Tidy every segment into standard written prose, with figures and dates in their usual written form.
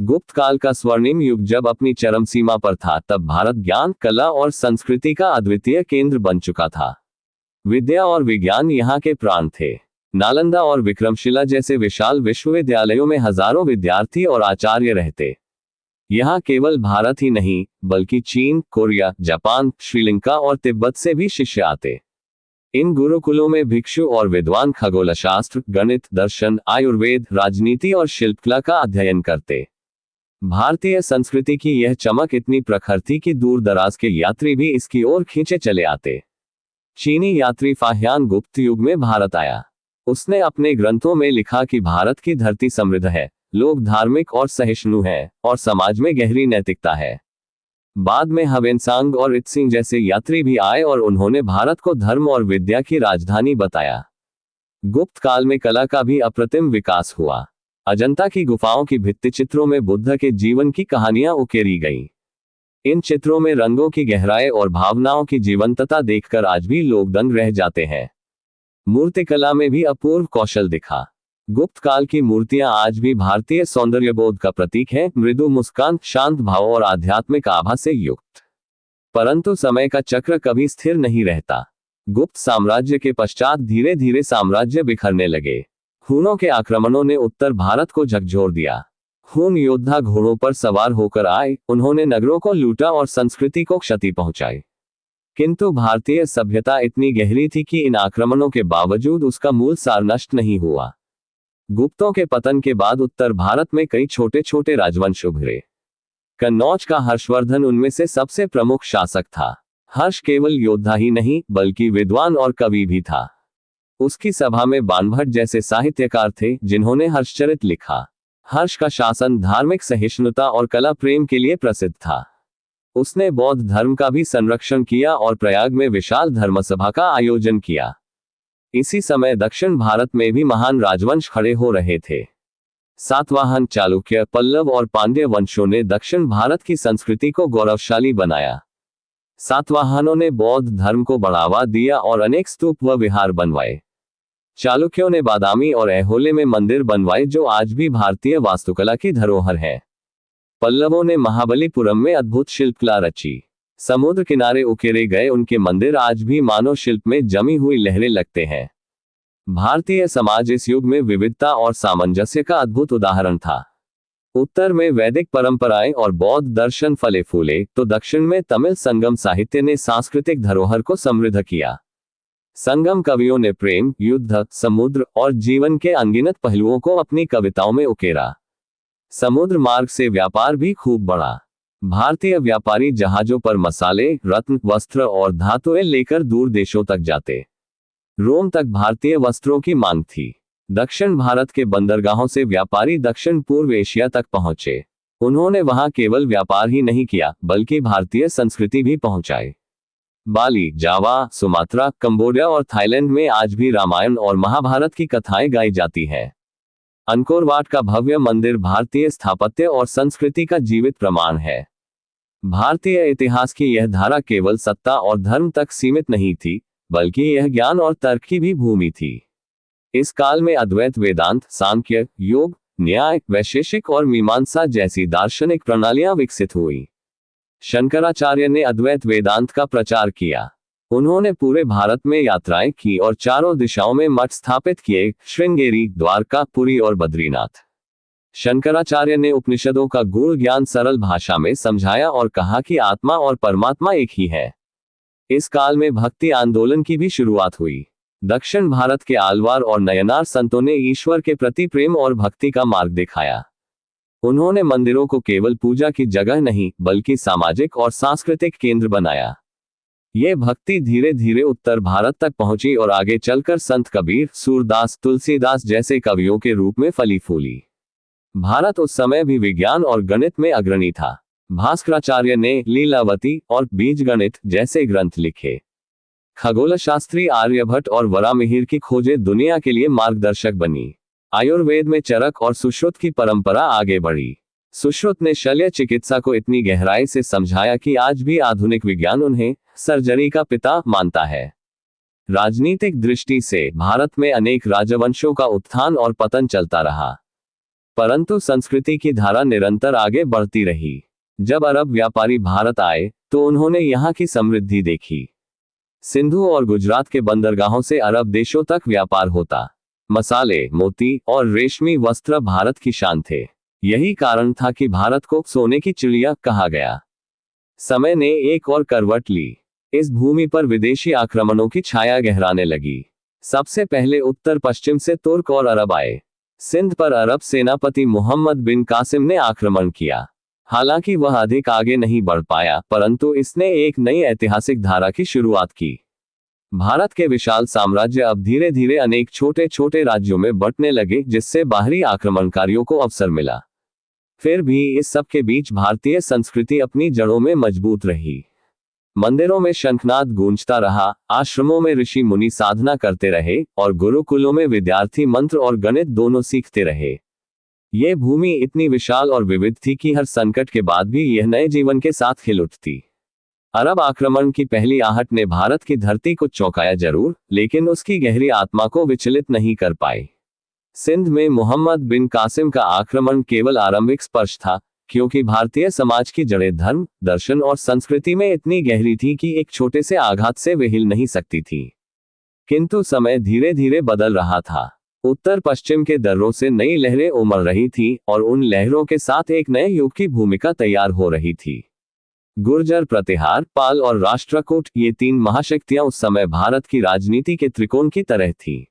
गुप्त काल का स्वर्णिम युग जब अपनी चरम सीमा पर था, तब भारत ज्ञान, कला और संस्कृति का अद्वितीय केंद्र बन चुका था। विद्या और विज्ञान यहाँ के प्राण थे। नालंदा और विक्रमशिला जैसे विशाल विश्वविद्यालयों में हजारों विद्यार्थी और आचार्य रहते। यहाँ केवल भारत ही नहीं, बल्कि चीन, कोरिया, जापान, श्रीलंका और तिब्बत से भी शिष्य आते। इन गुरुकुलों में भिक्षु और विद्वान खगोलशास्त्र, गणित, दर्शन, आयुर्वेद, राजनीति और शिल्पकला का अध्ययन करते। भारतीय संस्कृति की यह चमक इतनी प्रखर थी कि दूर दराज के यात्री भी इसकी ओर खींचे चले आते। चीनी यात्री फाह्यान गुप्त युग में भारत आया। उसने अपने ग्रंथों में लिखा कि भारत की धरती समृद्ध है, लोग धार्मिक और सहिष्णु हैं, और समाज में गहरी नैतिकता है। बाद में ह्वेनसांग और इत्सिंग जैसे यात्री भी आए और उन्होंने भारत को धर्म और विद्या की राजधानी बताया। गुप्त काल में कला का भी अप्रतिम विकास हुआ। अजंता की गुफाओं की भित्ति चित्रों में बुद्ध के जीवन की कहानियां उकेरी गईं। इन चित्रों में रंगों की गहराई और भावनाओं की जीवंतता देखकर आज भी लोग दंग रह जाते हैं। मूर्तिकला में भी अपूर्व कौशल दिखा। गुप्त काल की मूर्तियां आज भी भारतीय सौंदर्यबोध का प्रतीक हैं, मृदु मुस्कान, शांत भाव और आध्यात्मिक आभा से युक्त। परंतु समय का चक्र कभी स्थिर नहीं रहता। गुप्त साम्राज्य के पश्चात धीरे धीरे साम्राज्य बिखरने लगे। हुनों के आक्रमणों ने उत्तर भारत को झकझोर दिया। हुन योद्धा घोड़ों पर सवार होकर आए, उन्होंने नगरों को लूटा और संस्कृति को क्षति पहुंचाई। किंतु भारतीय सभ्यता इतनी गहरी थी कि इन आक्रमणों के बावजूद उसका मूल सार नष्ट नहीं हुआ। गुप्तों के पतन के बाद उत्तर भारत में कई छोटे छोटे राजवंश उभरे। कन्नौज का हर्षवर्धन उनमें से सबसे प्रमुख शासक था। हर्ष केवल योद्धा ही नहीं, बल्कि विद्वान और कवि भी था। उसकी सभा में बाणभट्ट जैसे साहित्यकार थे, जिन्होंने हर्षचरित लिखा। हर्ष का शासन धार्मिक सहिष्णुता और कला प्रेम के लिए प्रसिद्ध था। उसने बौद्ध धर्म का भी संरक्षण किया और प्रयाग में विशाल धर्मसभा का आयोजन किया। इसी समय दक्षिण भारत में भी महान राजवंश खड़े हो रहे थे। सातवाहन, चालुक्य, पल्लव और पांड्य वंशों ने दक्षिण भारत की संस्कृति को गौरवशाली बनाया। सातवाहनों ने बौद्ध धर्म को बढ़ावा दिया और अनेक स्तूप व विहार बनवाए। चालुक्यों ने बादामी और ऐहोले में मंदिर बनवाए, जो आज भी भारतीय वास्तुकला की धरोहर है। पल्लवों ने महाबलीपुरम में अद्भुत शिल्पकला रची। समुद्र किनारे उकेरे गए उनके मंदिर आज भी मानव शिल्प में जमी हुई लहरें लगते हैं। भारतीय समाज इस युग में विविधता और सामंजस्य का अद्भुत उदाहरण था। उत्तर में वैदिक परंपराएं और बौद्ध दर्शन फले फूले, तो दक्षिण में तमिल संगम साहित्य ने सांस्कृतिक धरोहर को समृद्ध किया। संगम कवियों ने प्रेम, युद्ध, समुद्र और जीवन के अनगिनत पहलुओं को अपनी कविताओं में उकेरा। समुद्र मार्ग से व्यापार भी खूब बढ़ा। भारतीय व्यापारी जहाजों पर मसाले, रत्न, वस्त्र और धातुएं लेकर दूर देशों तक जाते। रोम तक भारतीय वस्त्रों की मांग थी। दक्षिण भारत के बंदरगाहों से व्यापारी दक्षिण पूर्व एशिया तक पहुंचे। उन्होंने वहां केवल व्यापार ही नहीं किया, बल्कि भारतीय संस्कृति भी पहुंचाई। बाली, जावा, सुमात्रा, कंबोडिया और थाईलैंड में आज भी रामायण और महाभारत की कथाएं गाई जाती हैं। अंकोर वाट का भव्य मंदिर भारतीय स्थापत्य और संस्कृति का जीवित प्रमाण है। भारतीय इतिहास की यह धारा केवल सत्ता और धर्म तक सीमित नहीं थी, बल्कि यह ज्ञान और तर्क की भी भूमि थी। इस काल में अद्वैत, वेदांत, सांख्य, योग, न्याय, वैशेषिक और मीमांसा जैसी दार्शनिक प्रणालियां विकसित हुई। शंकराचार्य ने अद्वैत वेदांत का प्रचार किया। उन्होंने पूरे भारत में यात्राएं की और चारों दिशाओं में मठ स्थापित किए, श्रृंगेरी, द्वारका, पुरी और बद्रीनाथ। शंकराचार्य ने उपनिषदों का गूढ़ ज्ञान सरल भाषा में समझाया और कहा कि आत्मा और परमात्मा एक ही है। इस काल में भक्ति आंदोलन की भी शुरुआत हुई। दक्षिण भारत के आलवार और नयनार संतों ने ईश्वर के प्रति प्रेम और भक्ति का मार्ग दिखाया। उन्होंने मंदिरों को केवल पूजा की जगह नहीं, बल्कि सामाजिक और सांस्कृतिक केंद्र बनाया। ये भक्ति धीरे धीरे उत्तर भारत तक पहुंची और आगे चलकर संत कबीर, सूरदास, तुलसीदास जैसे कवियों के रूप में फली फूली। भारत उस समय भी विज्ञान और गणित में अग्रणी था। भास्कराचार्य ने लीलावती और बीजगणित जैसे ग्रंथ लिखे। खगोलशास्त्री आर्यभट्ट और वरामिहिर की खोजें दुनिया के लिए मार्गदर्शक बनी। आयुर्वेद में चरक और सुश्रुत की परंपरा आगे बढ़ी। सुश्रुत ने शल्य चिकित्सा को इतनी गहराई से समझाया कि आज भी आधुनिक विज्ञान उन्हें सर्जरी का पिता मानता है। राजनीतिक दृष्टि से भारत में अनेक राजवंशों का उत्थान और पतन चलता रहा। परंतु संस्कृति की धारा निरंतर आगे बढ़ती रही। जब अरब व्यापारी भारत आए तो उन्होंने यहाँ की समृद्धि देखी। सिंधु और गुजरात के बंदरगाहों से अरब देशों तक व्यापार होता। मसाले, मोती और रेशमी वस्त्र भारत की शान थे। यही कारण था कि भारत को सोने की चिड़िया कहा गया। समय ने एक और करवट ली। इस भूमि पर विदेशी आक्रमणों की छाया गहराने लगी। सबसे पहले उत्तर पश्चिम से तुर्क और अरब आए। सिंध पर अरब सेनापति मोहम्मद बिन कासिम ने आक्रमण किया। हालांकि वह अधिक आगे नहीं बढ़ पाया, परंतु इसने एक नई ऐतिहासिक धारा की शुरुआत की। भारत के विशाल साम्राज्य अब धीरे धीरे अनेक छोटे छोटे राज्यों में बंटने लगे, जिससे बाहरी आक्रमणकारियों को अवसर मिला। फिर भी इस सब के बीच भारतीय संस्कृति अपनी जड़ों में मजबूत रही। मंदिरों में शंखनाद गूंजता रहा, आश्रमों में ऋषि मुनि साधना करते रहे और गुरुकुलों में विद्यार्थी मंत्र और गणित दोनों सीखते रहे। ये भूमि इतनी विशाल और विविध थी कि हर संकट के बाद भी यह नए जीवन के साथ खिल उठती। अरब आक्रमण की पहली आहट ने भारत की धरती को चौंकाया जरूर, लेकिन उसकी गहरी आत्मा को विचलित नहीं कर पाई। सिंध में मोहम्मद बिन कासिम का आक्रमण केवल आरंभिक स्पर्श था, क्योंकि भारतीय समाज की जड़ें धर्म, दर्शन और संस्कृति में इतनी गहरी थी कि एक छोटे से आघात से वे हिल नहीं सकती थी। किंतु समय धीरे धीरे बदल रहा था। उत्तर पश्चिम के दर्रों से नई लहरें उमड़ रही थी और उन लहरों के साथ एक नए युग की भूमिका तैयार हो रही थी। गुर्जर, प्रतिहार, पाल और राष्ट्रकूट, ये तीन महाशक्तियां उस समय भारत की राजनीति के त्रिकोण की तरह थी।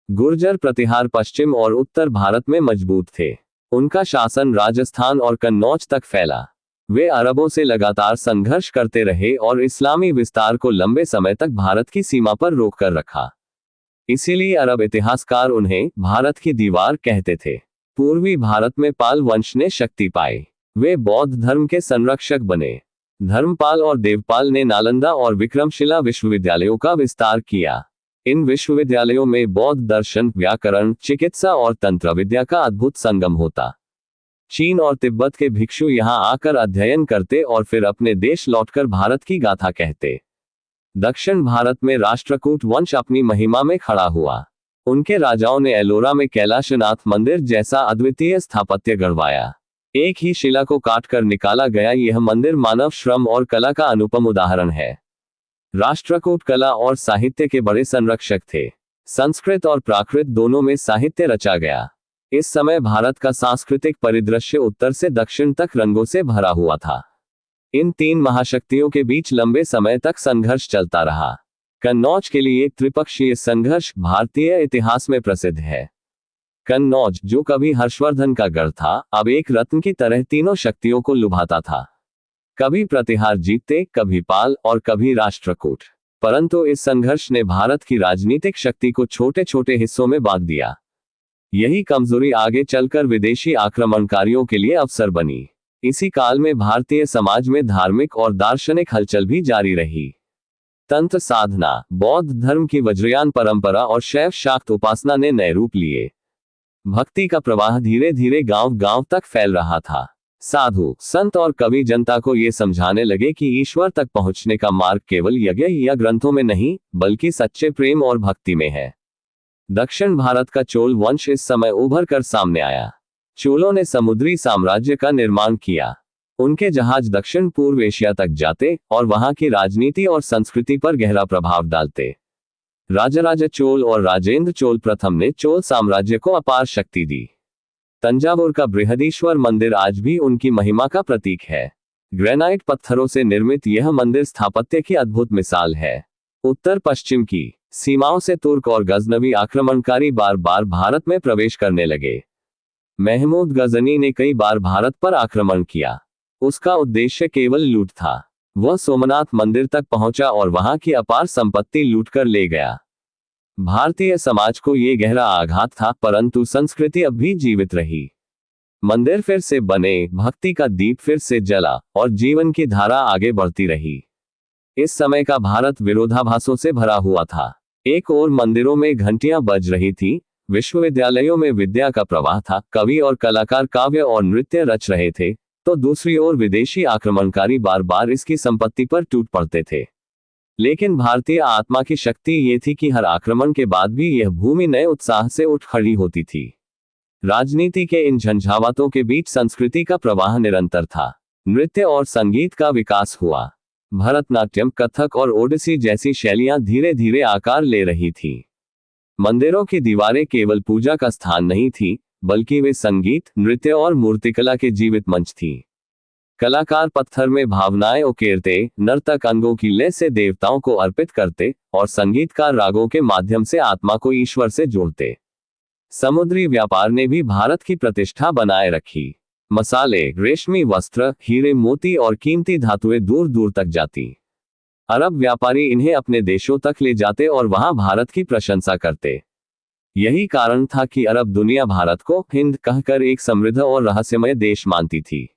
गुर्जर प्रतिहार पश्चिम और उत्तर भारत में मजबूत थे। उनका शासन राजस्थान और कन्नौज तक फैला। वे अरबों से लगातार संघर्ष करते रहे और इस्लामी विस्तार को लंबे समय तक भारत की सीमा पर रोककर रखा। इसीलिए अरब इतिहासकार उन्हें भारत की दीवार कहते थे। पूर्वी भारत में पाल वंश ने शक्ति पाई। वे बौद्ध धर्म के संरक्षक बने। धर्मपाल और देवपाल ने नालंदा और विक्रमशिला विश्वविद्यालयों का विस्तार किया। इन विश्वविद्यालयों में बौद्ध दर्शन, व्याकरण, चिकित्सा और तंत्र विद्या का अद्भुत संगम होता। चीन और तिब्बत के भिक्षु यहाँ आकर अध्ययन करते और फिर अपने देश लौटकर भारत की गाथा कहते। दक्षिण भारत में राष्ट्रकूट वंश अपनी महिमा में खड़ा हुआ। उनके राजाओं ने एलोरा में कैलाशनाथ मंदिर जैसा अद्वितीय स्थापत्य गढ़वाया। एक ही शिला को काटकर निकाला गया यह मंदिर मानव श्रम और कला का अनुपम उदाहरण है। राष्ट्रकूट कला और साहित्य के बड़े संरक्षक थे। संस्कृत और प्राकृत दोनों में साहित्य रचा गया। इस समय भारत का सांस्कृतिक परिदृश्य उत्तर से दक्षिण तक रंगों से भरा हुआ था। इन तीन महाशक्तियों के बीच लंबे समय तक संघर्ष चलता रहा। कन्नौज के लिए त्रिपक्षीय संघर्ष भारतीय इतिहास में प्रसिद्ध है। कन्नौज, जो कभी हर्षवर्धन का गढ़ था, अब एक रत्न की तरह तीनों शक्तियों को लुभाता था। कभी प्रतिहार जीतते, कभी पाल और कभी राष्ट्रकूट। परंतु इस संघर्ष ने भारत की राजनीतिक शक्ति को छोटे छोटे हिस्सों में बांट दिया। यही कमजोरी आगे चलकर विदेशी आक्रमणकारियों के लिए अवसर बनी। इसी काल में भारतीय समाज में धार्मिक और दार्शनिक हलचल भी जारी रही। तंत्र साधना, बौद्ध धर्म की वज्रयान परंपरा और शैव शाक्त उपासना ने नए रूप लिए। भक्ति का प्रवाह धीरे धीरे गांव गांव तक फैल रहा था। साधु, संत और कवि जनता को ये समझाने लगे कि ईश्वर तक पहुंचने का मार्ग केवल यज्ञ या ग्रंथों में नहीं, बल्कि सच्चे प्रेम और भक्ति में है। दक्षिण भारत का चोल वंश इस समय उभर कर सामने आया। चोलों ने समुद्री साम्राज्य का निर्माण किया। उनके जहाज दक्षिण पूर्व एशिया तक जाते और वहां की राजनीति और संस्कृति पर गहरा प्रभाव डालते। राजराजा चोल और राजेंद्र चोल प्रथम ने चोल साम्राज्य को अपार शक्ति दी। तंजावुर का बृहदीश्वर मंदिर आज भी उनकी महिमा का प्रतीक है। ग्रेनाइट पत्थरों से निर्मित यह मंदिर स्थापत्य की अद्भुत मिसाल है। उत्तर पश्चिम की सीमाओं से तुर्क और गजनवी आक्रमणकारी बार बार भारत में प्रवेश करने लगे। महमूद गजनी ने कई बार भारत पर आक्रमण किया। उसका उद्देश्य केवल लूट था। वह सोमनाथ मंदिर तक पहुंचा और वहां की अपार संपत्ति लूटकर ले गया। भारतीय समाज को यह गहरा आघात था, परंतु संस्कृति अब भी जीवित रही। मंदिर फिर से बने, भक्ति का दीप फिर से जला और जीवन की धारा आगे बढ़ती रही। इस समय का भारत विरोधाभासों से भरा हुआ था। एक ओर मंदिरों में घंटियां बज रही थी, विश्वविद्यालयों में विद्या का प्रवाह था, कवि और कलाकार काव्य और नृत्य रच रहे थे, तो दूसरी ओर विदेशी आक्रमणकारी बार बार इसकी संपत्ति पर टूट पड़ते थे। लेकिन भारतीय आत्मा की शक्ति ये थी कि हर आक्रमण के बाद भी यह भूमि नए उत्साह से उठ खड़ी होती थी। राजनीति के इन झंझावातों के बीच संस्कृति का प्रवाह निरंतर था। नृत्य और संगीत का विकास हुआ। भरतनाट्यम, कथक और ओडिसी जैसी शैलियां धीरे धीरे आकार ले रही थी। मंदिरों की दीवारें केवल पूजा का स्थान नहीं थी, बल्कि वे संगीत, नृत्य और मूर्तिकला के जीवित मंच थी। कलाकार पत्थर में भावनाएं उकेरते, नर्तक अंगों की लय से देवताओं को अर्पित करते और संगीतकार रागों के माध्यम से आत्मा को ईश्वर से जोड़ते। समुद्री व्यापार ने भी भारत की प्रतिष्ठा बनाए रखी। मसाले, रेशमी वस्त्र, हीरे मोती और कीमती धातुएं दूर दूर तक जाती। अरब व्यापारी इन्हें अपने देशों तक ले जाते और वहां भारत की प्रशंसा करते। यही कारण था कि अरब दुनिया भारत को हिंद कहकर एक समृद्ध और रहस्यमय देश मानती थी।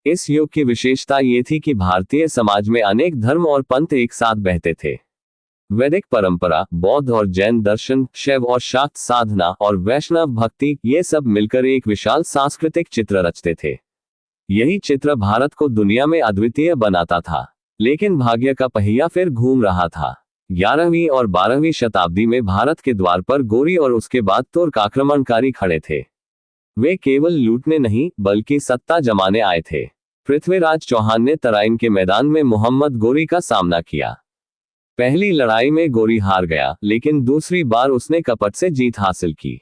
इस युग की विशेषता ये थी कि भारतीय समाज में अनेक धर्म और पंथ एक साथ बहते थे। वैदिक परंपरा, बौद्ध और जैन दर्शन, शैव और शाक्त साधना और वैष्णव भक्ति, ये सब मिलकर एक विशाल सांस्कृतिक चित्र रचते थे। यही चित्र भारत को दुनिया में अद्वितीय बनाता था। लेकिन भाग्य का पहिया फिर घूम रहा था। 11वीं और 12वीं शताब्दी में भारत के द्वार पर गोरी और उसके बाद तुर्क आक्रमणकारी खड़े थे। वे केवल लूटने नहीं, बल्कि सत्ता जमाने आए थे। पृथ्वीराज चौहान ने तराइन के मैदान में मोहम्मद गोरी का सामना किया। पहली लड़ाई में गोरी हार गया, लेकिन दूसरी बार उसने कपट से जीत हासिल की।